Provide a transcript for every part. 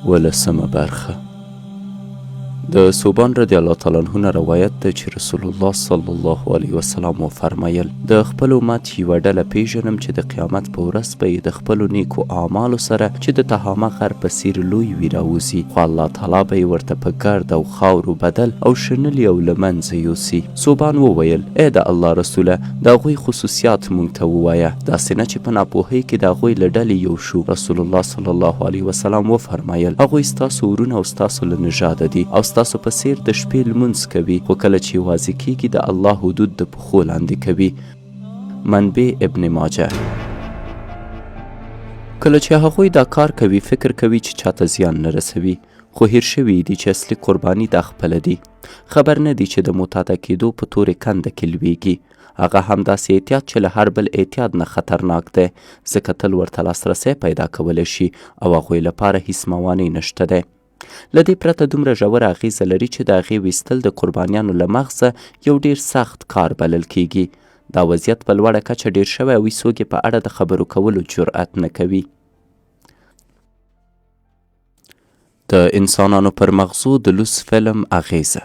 ولسمه برخه د صوبان رضی الله تعالی عنه نه روایت ده چې رسول الله صلی الله علیه وسلم وفرمایل د خپل امت یوه ډله پیژنم چې د قیامت په ورځ به یې د خپلو نیکو اعمالو سره چې د تهامه غر په څیر لوی وي راوځي، خو الله تعالی به یې ورته په ګرد او خاورو بدل او شنلي او له منځه یوسي. صوبان وویل ای د الله رسوله، د هغوی خصوصیات موږ ته ووایه، داسې نه چې په ناپوهۍ کې د هغوی له ډلې یو شو. رسول الله صلی الله علیه وسلم وفرمایل هغوی ستاسو ورونه او ستاسو له نژاده دي او ستاسو په څیر د شپې لمونځ کوي، خو کله چې یوازې کیږي د الله حدود د پښو لاندې کوي. منبع ابن ماجه. کله چې هغوی دا کار کوي فکر کوي چې چاته زیان نه رسوي، خو هیر شوي دي چې اصلي قرباني دا خپله دي. خبر نه دي چې د متاده کېدو په تورې کنده کې لویږي. هغه همداسې احتیاط چې له هر بل احتیاط نه خطرناک دی، ځکه تل ورته لاسرسی پیدا کولی شي او هغوی لپاره هیڅ موانع نشته دی. له دې پرته دومره ژوره اغیزه لري چې د هغې ویستل د قربانیانو له مغزه یو ډیر سخت کار بلل کیږي. دا وضعیت په لوړه کچه ډیر شوی او هیڅوک یې په اړه د خبرو کولو جرأت نه کوي. د انسانانو پر مغزو د لوس فلم اغیزه.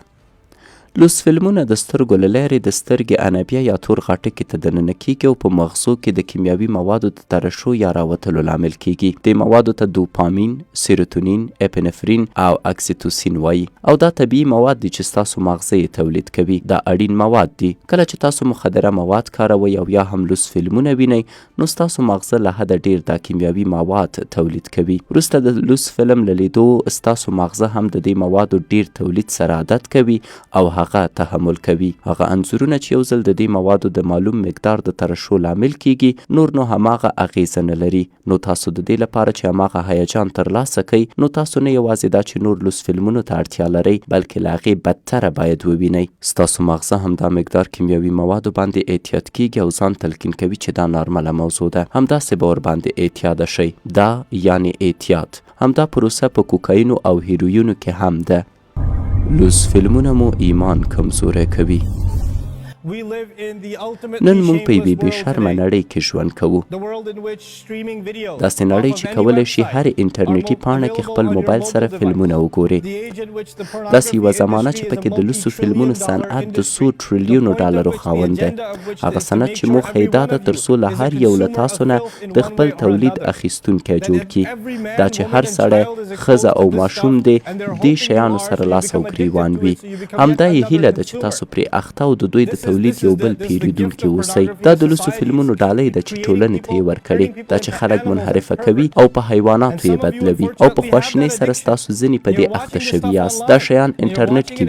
لوس فلمونه د سترګو له لارې د سترګې انبیه یا تور غاټکې ته دننه کیږي او په مغزو کې د کیمیاوي موادو د ترشح یا راوتلو لامل کیږي. دې موادو ته دوپامین، سیروتونین، اپینفرین او اکسیتوسین وایي او دا طبیعي مواد دي چې ستاسو مغزه یې تولید کوي. دا اړین مواد دي. کله چې تاسو مخدره مواد کاروئ او یا هم لوس فلمونه وینئ نو ستاسو مغزه له حده ډیر دا کیمیاوي مواد تولید کوي. وروسته د لوس فلم له لیدو ستاسو مغزه هم د دې موادو ډیر تولید سره عادت کوي او هغه تحمل کوي. هغه انځورونه چې یو ځل د دې موادو د معلوم مقدار د ترشح لامل کیږي نور نو هماغه اغیزه نه لري. نو تاسو د دې لپاره چې هماغه هیجان ترلاسه کړئ نو تاسو نه یوازې دا چې نور لوس فلمونو ته اړتیا لرئ بلکې له هغې بدتره باید ووینئ. ستاسو مغزه هم دا مقدار کیمیاوي موادو باندې احتیاط کیږي او ځان تلقین کوي چې دا نارمله موضوع ده، همداسې به ورباندې احتیاطه شئ. دا یعنی احتیاط. همدا پروسه په کوکاینو او هیروینو کې هم ده. لوس فلمونه مو ایمان کمزوری کوي. نن موږ په یوې بې شرمه نړۍ کې ژوند کوو. داسې نړۍ چې کولی شي هر انټرنیټي پاڼه کې خپل موبایل سره فلمونه وګوري. داسې یوه زمانه چې پکې د لوڅو فلمونو صنعت د څو ټریلیونو ډالرو خاوند دی. هغه صنعت چې موخه یې دا ده تر څو له هر یو له تاسو نه د خپل تولید اخیستونکی جوړ کړي. دا چې هر سړی، ښځه او ماشوم دی دې شیانو سره لاس او ګریوان وي. همدا یې هیله ده چې تاسو پرې اخته او د دوی د تولید یو بل پیریدونکي اوسئ. دا د لوڅو فلمونو ډالۍ ده چې ټولنې ته یې ورکړې. دا چې خلک منحرفه کوي او په حیواناتو یې بدلوي او په خواشینۍ سره ستاسو ځینې په دې اخته شوي یاست. دا شیان انټرنیټ کې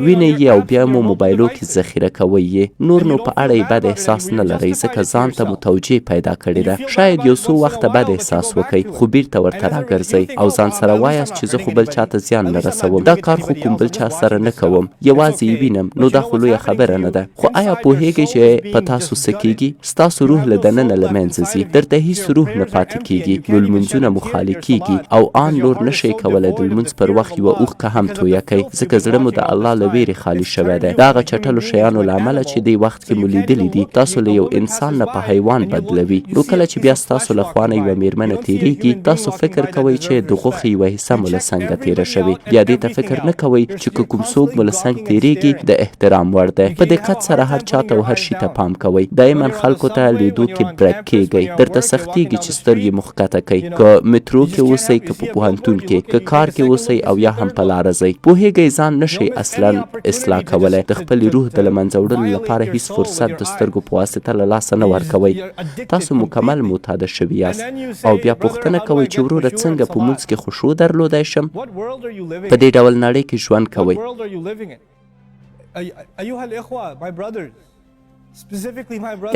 وینئ یې او بیا مو موبایلو کې ذخیره کوئ یې. نور نو په اړه یې بد احساس نه لرئ ځکه ځان ته مو توجیه پیدا کړې ده. شاید یو څو وخته بد احساس وکئ خو بیرته ورته راګرځئ او ځان سره وایاست چې زه خو بل چاته زیان نه رسوم، دا کار خو کوم بل چا سره نه کوم، یوازې یې وینم، نو دا خو لویه خبره نه ده. خو آیا پوهیږئ چې په تاسو څه کیږي؟ ستاسو روح له دننه له منځه ځي، درته هیڅ روح نه پاتې کیږي. نو لمونځونه مو خالي کیږي او آن نور نشئ کولی د لمونځ پر وخت یوه اوښکه هم تویه کوئ ځکه زړه مو د الله له ویرې خالي شوی دی. د هغه چټلو شیانو له امله چې دې وخت کې مو لیدلي دي تاسو له یو انسان نه په حیوان بدلوي. نو کله چې بیا ستاسو له خوا نه یوه میرمنه تیریږي تاسو فکر کوئ چې د غوښې یوه حصه مو له څنګه تیره شوې. بیا دې ته فکر نه کوئ چې که کوم څوک مو له څنګ تیریږي د احترام وړ دی. په دقت سره هر چاته او هر شي ته پام کوئ. دایما خلکو ته لیدو کې برک کیږئ. درته سختیږي چې سترګې مو ښکته کوئ. که مترو کې اوسئ که په پوهنتون کې که کار کې اوسئ او یا هم په لاره ځئ. پوهیږئ ځان نشئ اصلا اصلاح کولی. د خپلې روح د له منځه وړلو لپاره هیڅ فرصت د سترګو په واسطه له لاسه نه ورکوئ. تاسو مکمل معتاده شوي یاست او بیا پوښتنه کوئ چې وروره څنګه په مونځ کې خشوع درلودی شم؟ په دې ډول نړۍ کې ژوند کوئ.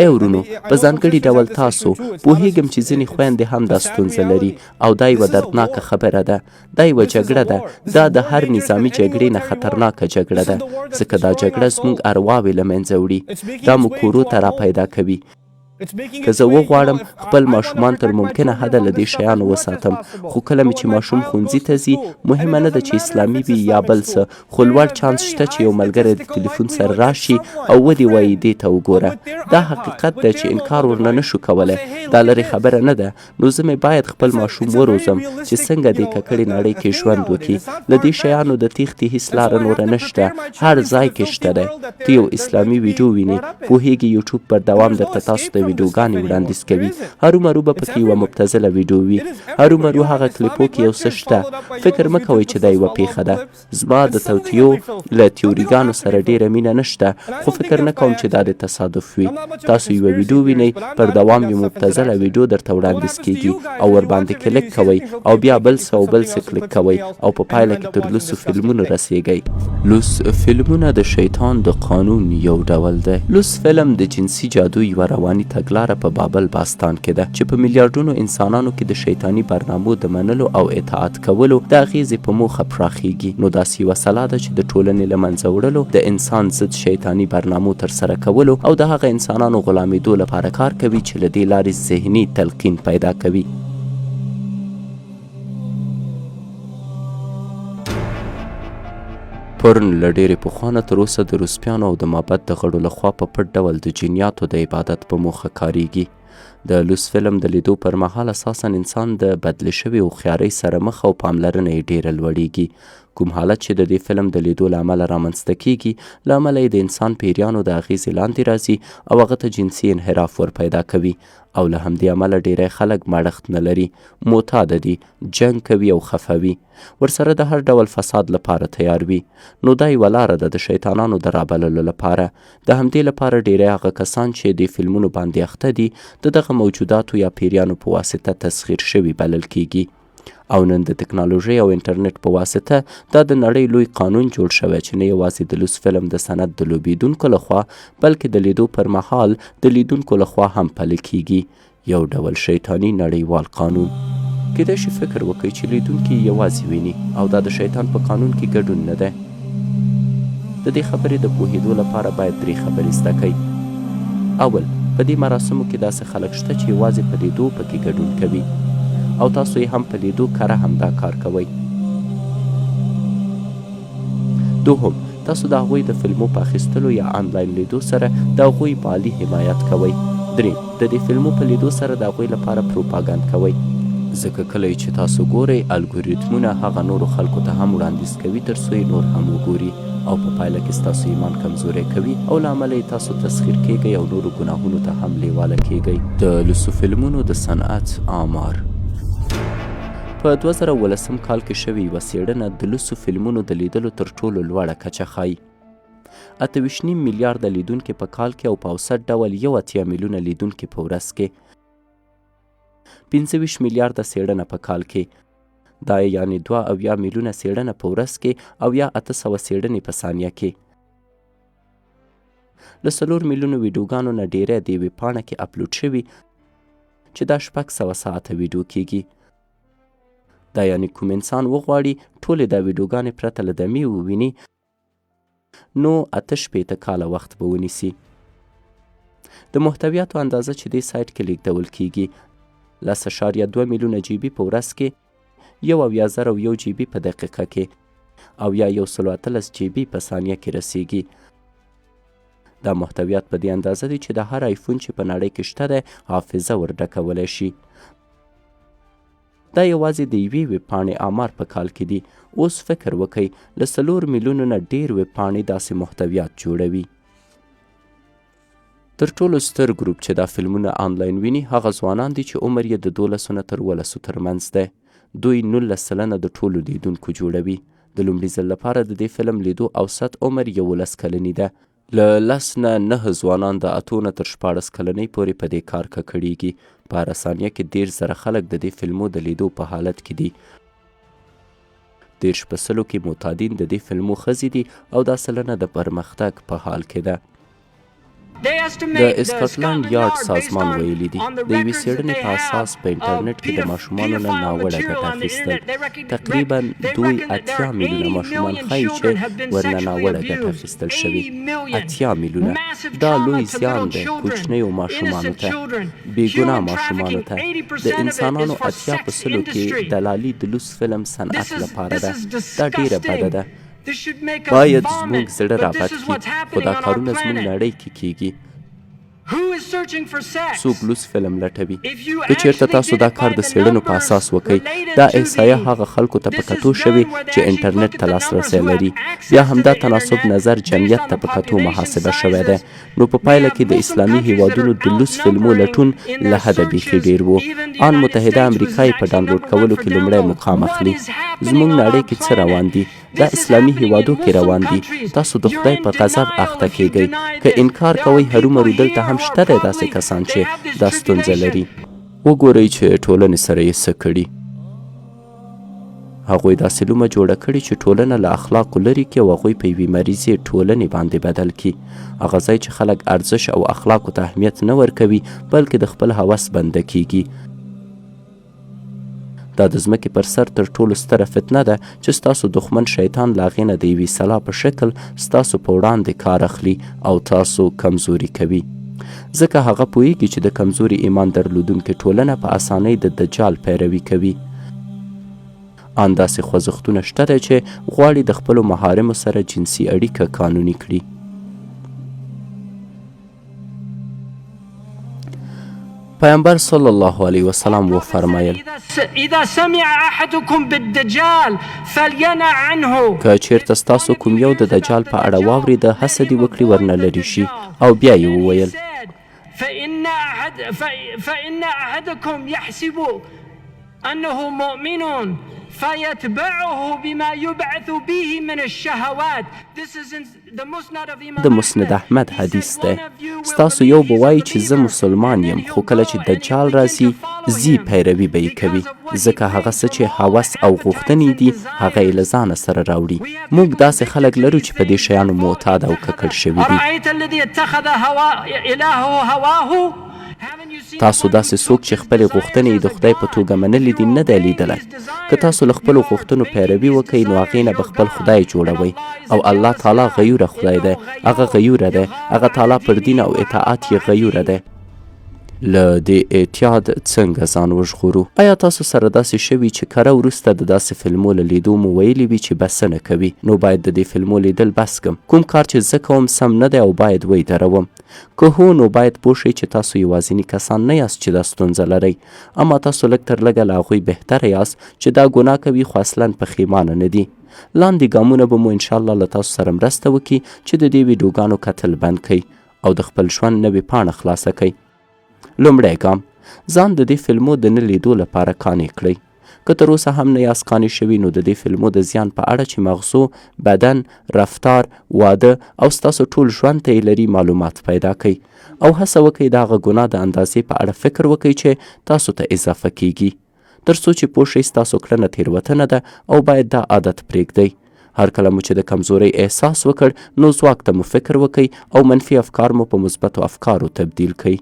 ای ورونو، په ځانګړي ډول تاسو پوهیږم چې ځینې خویندې هم دا ستونزه لري او دا یوه دردناکه خبره ده. دا یوه جګړه ده. دا د هر نظامي جګړې نه خطرناکه جګړه ده ځکه دا جګړه زموږ ارواوې له منځه وړي. دا مو کورو ته را پیدا کوي. که زه وغواړم خپل ماشومان تر ممکنه حده له دې شیانو وساتم، خو کله مې چې ماشوم ښوونځي ته ځي، مهمه نه ده چې اسلامي وي یا بل څه، خو لوړ چانس شته چې یو ملګری د تلیفون سره راشي او ودې وایي دې ته وګوره. دا حقیقت دی چې انکار ورنه نشو کولی، دا لرې خبره نه ده. نو زه مې باید خپل ماشوم وروزم چې څنګه دې ککړې نړۍ کې ژوند وکړي. له دې شیانو د تیښتې هیڅ لاره نوره نشته، هر ځای کې شته دی. ته یو اسلامي ویډیو وینې، پوهېږي یوټیوب پر دوام درته تاسو ته ویډیوګانې وړاندیز کوي، هرومرو به پکې یوه مبتذله ویډیو وي، هرومرو هغه کلیپو کې یو څه شته. فکر مه کوئ چې دا یوه پیښه ده. زما د توطیو له تیوریګانو سره ډېره مینه نشته، خو فکر نه کوم چې دا د تصادف وي. تاسو یوه ویډیو وینئ، پر دوام یو مبتذله ویډیو درته وړاندیز کیږي او ورباندې کلیک کوئ او بیا بل څه او بل څه کلیک کوئ او په پایله کې تر لوڅو فلمونو رسیږئ. لوڅ فلمونه د شیطان د قانون یو ډول دی. لوڅ فلم د جنسي جادو یوه رواني تګلاره په بابل باستان کې ده چې په میلیارډونو انسانانو کې د شیطاني برنامو د منلو او اطاعت کولو د اغیزې په موخه پراخیږي. نو داسې یوه سلا ده چې د ټولنې له منځه وړلو، د انسان ضد شیطاني برنامو ترسره کولو او د هغه انسانانو غلامېدو لپاره کار کوي چې له دې لارې ذهني تلقین پیدا کوي. پرن له ډېرې پخوانه تر اوسه د روسپیانو او د مابد د غړو لخوا په پټ ډول د جنیاتو د عبادت په موخه کاریږي. د لوڅ فلم د لیدو پر مهال اساساً انسان د بدلې شوې هوښیارۍ سره مخ او پاملرنه یې ډېره لوړیږي. کوم حالت چې د دې فلم د لیدو له امله رامنځته کیږي، له امله یې د انسان پیریانو د اغیزې لاندې راځي او هغه ته جنسي انحراف ور پیدا کوي او له همدې امله ډیری خلک مړښت نه لري، معتاده دي، جنګ کوي او خفه وي، ورسره د هر ډول فساد لپاره تیار وي. نو دا یوه لاره ده د شیطانانو د رابللو لپاره. د همدې لپاره ډیری هغه کسان چې د فلمونو باندې اخته دي د دغه موجوداتو یا پیریانو په واسطه تسخیر شوي بلل کیږي. او نن د تکنالوژۍ او انټرنیټ په واسطه دا د نړۍ لوی قانون جوړ شوی چې نه یوازې د لوڅ فلم د صنعت د لوبیدونکو لخوا بلکې د لیدو پر مهال د لیدونکو لخوا هم پلی کیږي. یو ډول شیطاني نړیوال قانون. کیدای شي فکر وکړئ چې لیدونکي یوازې ویني او دا د شیطان په قانون کې ګډون نه دی. د دې خبرې د پوهېدو لپاره باید 3 خبرې زده کړئ. اول، په دې مراسمو کې داسې خلک شته چې یوازې په لیدو پکې ګډون کوي او تاسو یې هم په لیدو کره همدا کار کوئ. دوهم، تاسو د هغوی د فلمو په اخیستلو یا آنلاین لیدو سره د هغوی مالي حمایت کوئ. دریم، د دې فلمو په لیدو سره د هغوی لپاره پروپاګند کوئ، ځکه کله چې تاسو ګورئ الګوریتمونه هغه نورو خلکو ته هم وړاندیز کوي تر څو یې نور هم وګوري او په پایله کې ستاسو ایمان کمزوری کوي او له امله یې تاسو تسخیر کیږئ او نورو ګناهونو ته هم لیواله کیږئ. د لوڅو فلمونو د صنعت آمار. په 2018 کال کې شوې یوه څېړنه د لوڅو فلمونو د لیدلو تر ټولو لوړه کچه ښایي. 28.5 میلیارده لیدونکي په کال کې او په اوسط ډول 81 میلیونه لیدونکي په ورځ کې. 25 میلیارده څېړنه په کال کې، دا یعنې 2 میلیونه څېړنه په ورځ کې او یا 800 څېړنې په ثانیه کې. له 4 میلیونو ویډیوګانو نه ډیری د یوې پاڼه کې اپلوډ شوي چې دا 600 ساعته ویډیو کیږي. دا یعنې کوم انسان وغواړي ټولې دا ویډیوګانې پرته له دمې وویني نو 68 کاله وخت به ونیسي. د محتویاتو اندازه چې دې سایټ کې لیږدول کیږي 10.2 میلیونه جیبي په ورځ کې، 1,001 جیبي په دقیقه کې او یا 113 جیبي په ثانیه کې رسیږي. دا محتویات په دې اندازه دي چې د هر آیفون چې په نړۍ کې شته دی حافظه ورډکولی شي. دا یوازې د یوې ویبپاڼې آمار په کال کې دي. اوس فکر وکئ له 4 میلیونو نه ډېر ویبپاڼې داسې محتویات جوړوي. تر ټولو ستر ګروپ چې دا فلمونه آنلاین ویني هغه ځوانان دي چې عمر یې د 12 نه تر 12 ترمنځ دی. دوی 19% د ټولو لیدونکو جوړوي. د لومړي ځل لپاره د دې فلم لیدو اوسط عمر 11 کلنی ده. له 10 نه 9 ځوانان د 8 نه تر 14 کلنۍ پورې په دې کار ککړیږي. په هره ثانیه کې 13,000 خلک د دې فلمو د لیدو په حالت کې دي. 13% کې معتادین د دې فلمو ښځې دي او دا سلنه د پرمختګ په حال کې ده. د اسکاټلند یارډ سازمان ویلي دي د یوې څېړنې په اساس په انټرنیټ کې د ماشومانو نه ناوړه ګټه اخیستل تقریبا 2.8 میلیونه ماشومان ښایي چې ورنه ناوړه ګټه اخیستل شوي 8 میلیونه دا لوی زیان دی کوچنیو ماشومانو ته بېګناه ماشومانو ته د انسانانو 80% کې دلالي د لوڅ فلم صنعت لپاره ده دا ډیره بده ده باید زموږ زړه رابط کړي خو دا کارونه زموږ نړۍ کې کیږي څوک لوڅ فلم لټوي که چېرته تاسو دا کار د څېړنو په اساس وکئ دا احصایه هغه خلکو ته په کتو شوې چې انټرنیټ ته لاسرسی لري بیا همدا تناسب نظر جمعیت ته په کتو محاسبه شوی دی نو په پایله کې د اسلامي هیوادونو د لوڅ فلمو لټون له حده بیخي ډېر و ان متحده امریکا یې په ډاونلوډ کولو کې لومړی مقام اخلي زموږ نړۍ کې څه روان دي دا اسلامي هیوادو کې روان دي تاسو د خدای په غضب اخته کیږئ که انکار کوئ هرومرو دلته هم شته دی داسې کسان چې دا ستونزه لري وګورئ چې ټولنې سره یې څه کړي هغوی داسې لومه جوړه کړې چې ټولنه له اخلاقو لرې کړي او هغوی په یوې مریضې ټولنې باندې بدل کړي هغه ځای چې خلک ارزش او اخلاقو ته اهمیت نه ورکوي بلکې د خپل هوس بنده کیږي دا د ځمکې پر سر تر ټولو ستره فتنه ده چې ستاسو دښمن شیطان له هغې نه د یوې سلا په شکل ستاسو په وړاندې کار اخلي او تاسو کمزوري کوي ځکه هغه پوهیږي چې د کمزوري ایمان درلودونکې ټولنه په اسانۍ د دجال پیروي کوي ان داسې خوځښتونه شته دی چې غواړي د خپلو محارمو سره جنسي اړیکه قانوني کړي پیغمبر صلی الله علیه وسلم وفرمایل اذا سمع احدكم بالدجال فلينع عنه که چیرته ستاسو کوم یو د دجال په اړه واورید هڅه دې وکړي ورنه لرې شي او بیا یې وویل فإن أحدكم يحسب أنه مؤمن فيتبعه بما يبعث به من الشهوات. د مسند احمد حدیث دی ستاسو یو به وایي چې زه مسلمان یم خو کله چې دجال راځي زی پیروي به یې کوي ځکه هغه څه چې هوس او غوښتنې دي هغه یې له ځانه سره راوړي موږ داسې خلک لرو چې په دې شیانو معتاد او ککړ شوي دي تاسو داسې څوک چې خپلې غوښتنې د خدای په توګه منلې دي نه دی لیدلی که تاسو له خپلو غوښتنو پیروي وکئ نو هغې نه به خپل خدای جوړوئ او الله تعالی غیوره خدای دی هغه غیوره دی هغه تعالی پر دین او اطاعت یې غیوره دی له دې اعتیاد څنګه ځان وژغورو آیا تاسو سره داسې شوي چې کره وروسته د داسې فلمو له لیدو مو ویلي وي چې بسنه کوي نو باید د دې فلمو لیدل بس کم کوم کار چې زه کوم سم نه دی او باید وی دروم که هو نو باید پوه شئ چې تاسو یوازیني کسان نه یاست چې دا ستونزه لرئ اما تاسو لږ تر لږه له هغوی بهتره یاست چې دا ګناه کوي خو اصلا پښیمانه نه دي لاندې ګامونه به مو انشاءالله له تاسو سره مرسته وکړي چې د دې ویډیوګانو کتل بند کړئ او د خپل ژوند نوې پاڼه خلاصه کړئ لومړی ګام ځان د دې فلمو د نه لیدو لپاره قانع کړئ که تر اوسه هم نه یاست قانع شوي نو د دې فلمو د زیان په اړه چې مغزو بدن رفتار واده او ستاسو ټول ژوند ته یې لري معلومات پیدا کړئ او هڅه وکئ د هغه ګناه د اندازې په اړه فکر وکئ چې تاسو ته اضافه کیږي تر څو چې پوه شئ ستاسو کړنه تېروتنه ده او باید دا عادت پرېږدئ هر کله مو چې د کمزورۍ احساس وکړ نو ځواک ته مو فکر وکئ او منفي افکار مو په مثبتو افکارو تبدیل کړئ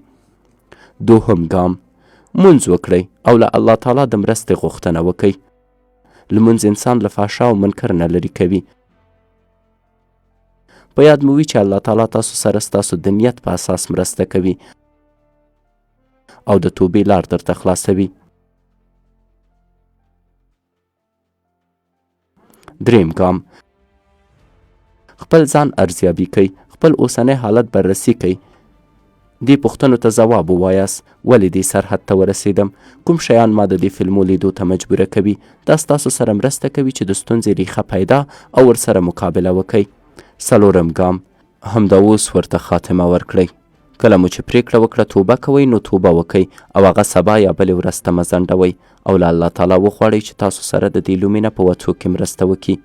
دوهم ګام مونځ وکړئ او له الله تعالی د مرستې غوښتنه وکئ لمونځ انسان له فحشا او منکر نه لرې کوي په یاد مو وي چې الله تعالی تاسو سره ستاسو د نیت په اساس مرسته کوي او د توبې لار درته خلاصوي دریم ګام خپل ځان ارزیابي کوئ خپل اوسنی حالت بررسي کوئ دې پوښتنو ته ځواب ووایاست ولې دې سرحد ته ورسېدم کوم شیان ما د دې فلمو لیدو ته مجبوره کوي دا ستاسو سره مرسته کوي چې د ستونزې ریښه پیدا او ورسره مقابله وکئ څلورم ګام همدا اوس ورته خاتمه ورکړئ کله مو چې پریکړه وکړه توبه کوئ نو توبه وکئ او هغه سبا یا بلې ورځ ته مه ځنډوئ او له الله تعالی وغواړئ چې تاسو سره د دې لومې نه په وتو کې مرسته وکړي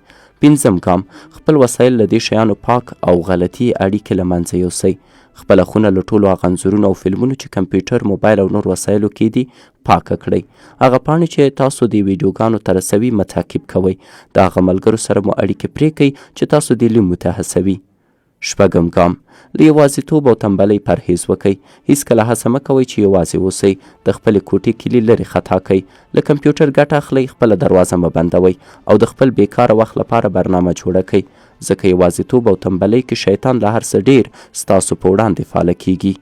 پنځم ګام خپل وسایل له دې شیانو پاک او غلطي اړیکې له منځه یوسئ خپله خونه له ټولو هغه انځورونو او فلمونو چې کمپیوټر موبایل او نور وسایلو کې دي پاکه کړئ هغه پاڼې چې تاسو د ویډیوګانو ته رسوي متعقیب کوئ د هغه ملګرو سره مو اړیکې پرې کړئ چې تاسو دې لیمو ته هڅوي شپږم ګام له یوازیتوب او تنبلۍ پرهیز وکئ. هیڅکله هڅه مه کوئ چې یوازې اوسئ. د خپلې کوټې کلي لرې خطا کئ. له کمپیوټر ګټه اخلئ، خپله دروازه مه بندوئ او د خپل بیکاره وخت لپاره برنامه جوړه کئ، ځکه یوازیتوب او تنبلۍ کې شیطان له هر څه ډېر ستاسو په وړاندې فعاله کیږي.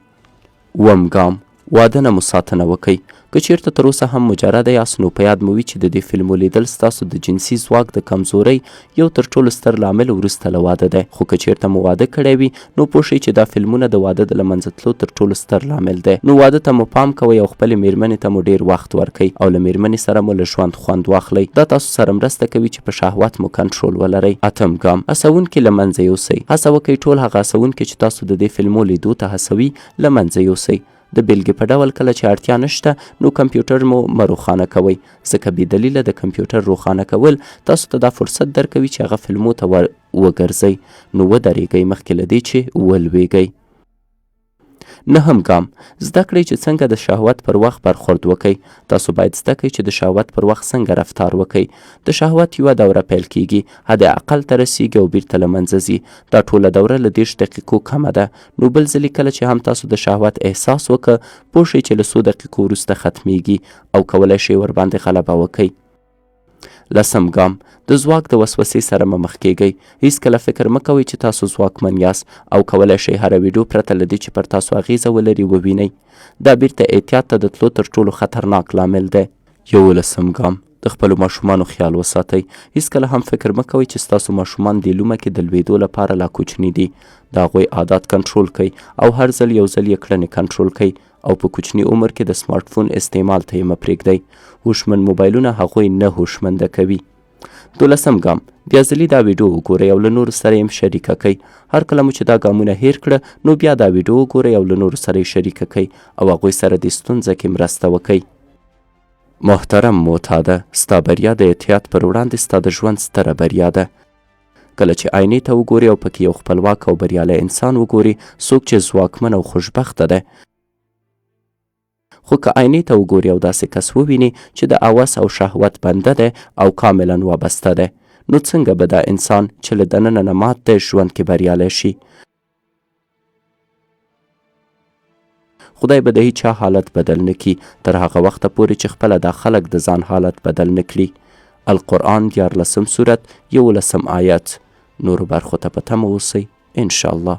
اووم ګام واده نه مو ساتنه وکئ. که چیرته تر اوسه هم مجرده یاست نو په یاد مو وي چې د دې فلمو لیدل ستاسو د جنسي ځواک د کمزورۍ یو تر ټولو ستر لامل وروسته له واده دی. خو که چیرته مو واده کړی وي نو پوه شئ چې دا فلمونه د واده د له منځه تلو تر ټولو ستر لامل دی. نو واده ته مو پام کوئ او خپلې میرمنې ته مو ډېر وخت ورکئ او له میرمنې سره مو له ژوند خوند واخلئ. دا تاسو سره مرسته کوي چې په شهوت مو کنټرول ولرئ. اتم ګام هڅونکي له منځه یوسئ. هڅه وکئ ټول هغه هڅونکي چې تاسو د دې فلمو لیدو ته هڅوي له منځه یوسئ. د بیلګې په ډول کله چې اړتیا نشته نو کمپیوټر مو مه روښانه کوئ، ځکه بې دلیله د کمپیوټر روښانه کول تاسو ته دا فرصت درکوي چې هغه فلمو ته وګرځئ. نو ودرېږئ مخکې له دې چې ولویږئ. نهم ګام زده کړئ چې څنګه د شهوت پر وخت برخورد وکئ. تاسو باید زده کړئ چې د شهوت پر وخت څنګه رفتار وکئ. د شهوت یوه دوره پیل کیږي، حد اقل ته رسیږي او بیرته له منځه ځي. دا ټوله دوره له 30 دقیقو کمه ده. نو بل ځلې کله چې هم تاسو د شهوت احساس وکړه پوه شئ چې له څو دقیقو وروسته ختمیږي او کولی شئ ورباندې غلبه وکئ. لسم ګام د ځواک د وسوسې سره مه مخ کیږئ. هیڅکله فکر مه کوئ چې تاسو ځواکمن یاست او کولی شئ هره ویډیو پرته له دې چې پر تاسو اغیزه ولري ووینئ. دا بیرته احتیاط ته د تلو تر ټولو خطرناک لامل دی. 11 ګام د خپلو ماشومانو خیال وساتئ. هیڅکله هم فکر مه کوئ چې ستاسو ماشومان دې لومه کې د لویدو لپاره لا کوچني دي. د هغوی عادات کنټرول کړئ او هر ځل یو ځل یې کړنې کنټرول کړئ او په کوچني عمر کې د سمارټ فون استعمال ته یې مه پرېږدئ. هوشمن موبایلونه هغوی نه هوشمنده کوي. 12 ګام بیا ځلې دا ویډیو وګورئ او له نورو سره یې شریکه کړئ. هر کله مو چې دا ګامونه هیر کړه نو بیا دا ویډیو وګورئ او له نورو سره یې شریکه کړئ او هغوی سره د ستونزه کې مرسته وکړئ. محترم معتاده، ستا بریا د احتیاط پر وړاندې ستا د ژوند ستره بریا ده. کله چې آینې ته وګورئ او پکې یو خپلواک او بریالی انسان وګورئ، څوک چې ځواکمن او خوشبخته ده. خو که آینې ته وګوري او داسې کس وویني چې د هوس او شهوت بنده دی او کاملا وابسته دی، نو څنګه به دا انسان چې له دننه نه مات دی ژوند کې بریالی شي؟ خدای به د هیچا حالت بدل نه کړي تر هغه وخته پورې چې خپله دا خلک د ځان حالت بدل نه کړي. القرآن 14 سورت 11 آیت. نورو برخو ته په تمه اوسئ انشاءالله.